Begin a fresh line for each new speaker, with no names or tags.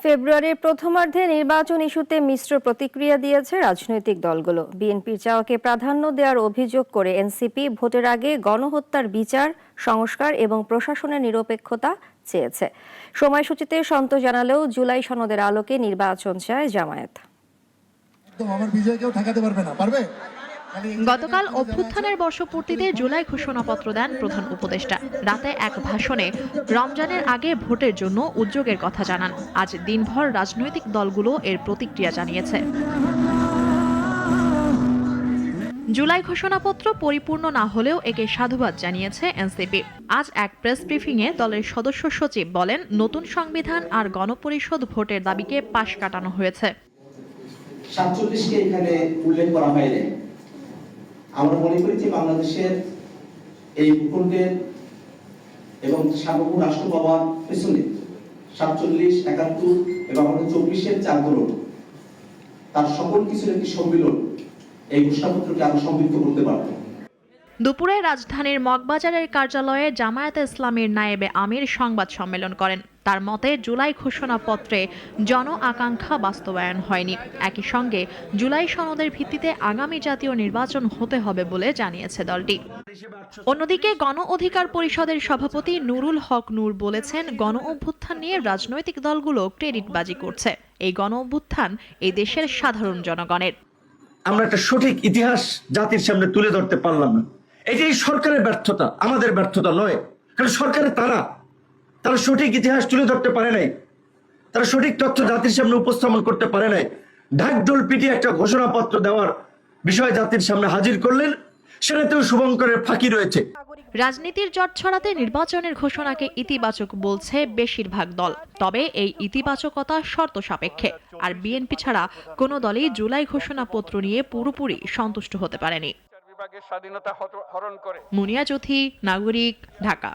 ফেব্রুয়ারির প্রথমার্ধে নির্বাচন ইস্যুতে মিশ্র প্রতিক্রিয়া দিয়েছে রাজনৈতিক দলগুলো। বিএনপির চাওয়াকে প্রাধান্য দেওয়ার অভিযোগ করে এনসিপি ভোটের আগে গণহত্যার বিচার, সংস্কার এবং প্রশাসনের নিরপেক্ষতা চেয়েছে। সময়সূচিতে সন্তোষ জানালেও জুলাই সনদের আলোকে নির্বাচন চায় জামায়াত।
গতকাল অভ্যুত্থানের বর্ষপূর্তিতে জুলাই ঘোষণাপত্র দেন প্রধান উপদেষ্টা। রাতে এক ভাষণে রমজানের আগে ভোটের জন্য উদ্যোগের কথা জানান। আজ দিনভর রাজনৈতিক দলগুলো এর প্রতিক্রিয়া জানিয়েছে। জুলাই ঘোষণাপত্র পরিপূর্ণ না হলেও একে সাধুবাদ জানিয়েছে এনসিপি। আজ এক প্রেস ব্রিফিংয়ে দলের সদস্য সচিব বলেন, নতুন সংবিধান আর গণপরিষদ ভোটের দাবিকে পাশ কাটানো হয়েছে।
47কে এখানে উল্লেখ করা হয়নি। আমরা মনে করি যে বাংলাদেশের এই ভূখণ্ডের এবং সার্বভৌম রাষ্ট্র পাওয়ার পেছনে 47, 71 এবং আমাদের 24-এর যে আন্দোলন, তার সকল কিছুর একটি সম্মিলন এই ঘোষণাপত্রকে আরো সমৃদ্ধ করতে পারবে।
দুপুরে রাজধানীর মগবাজারের কার্যালয়ে জামায়াতে ইসলামীর নায়েবে আমির সংবাদ সম্মেলন করেন। তার মতে, জুলাই ঘোষণাপত্রে জন আকাঙ্ক্ষা বাস্তবায়ন হয়নি। একই সঙ্গে জুলাই সনদের ভিত্তিতে আগামী জাতীয় নির্বাচন হতে হবে বলে জানিয়েছে দলটি। অন্যদিকে গণ অধিকার পরিষদের সভাপতি নুরুল হক নূর বলেছেন, গণ অভ্যুত্থান নিয়ে রাজনৈতিক দলগুলো ক্রেডিটবাজি করছে। এই গণ অভ্যুত্থান এই দেশের সাধারণ জনগণের।
আমরা একটা সঠিক ইতিহাস জাতির সামনে তুলে ধরতে পারলাম না। এটাই সরকারের ব্যর্থতা, আমাদের ব্যর্থতা নয়। কারণ সরকারের তারা সঠিক ইতিহাস তুলে ধরতে পারে নাই, তারা সঠিক তথ্য জাতির সামনে উপস্থাপন করতে পারে নাই। ঢাকঢোল পিটিয়ে একটা ঘোষণাপত্র দেওয়ার বিষয় জাতির সামনে হাজির করলেন, সেটাতেও শুভঙ্করের ফাঁকি রয়েছে।
রাজনীতির জট ছড়াতে নির্বাচনের ঘোষণাকে ইতিবাচক বলছে বেশিরভাগ দল। তবে এই ইতিবাচকতা শর্ত সাপেক্ষে। আর বিএনপি ছাড়া কোনো দলই জুলাই ঘোষণাপত্র নিয়ে পুরোপুরি সন্তুষ্ট হতে পারেনি। মুনিয়া চৌধুরী, নাগরিক, ঢাকা।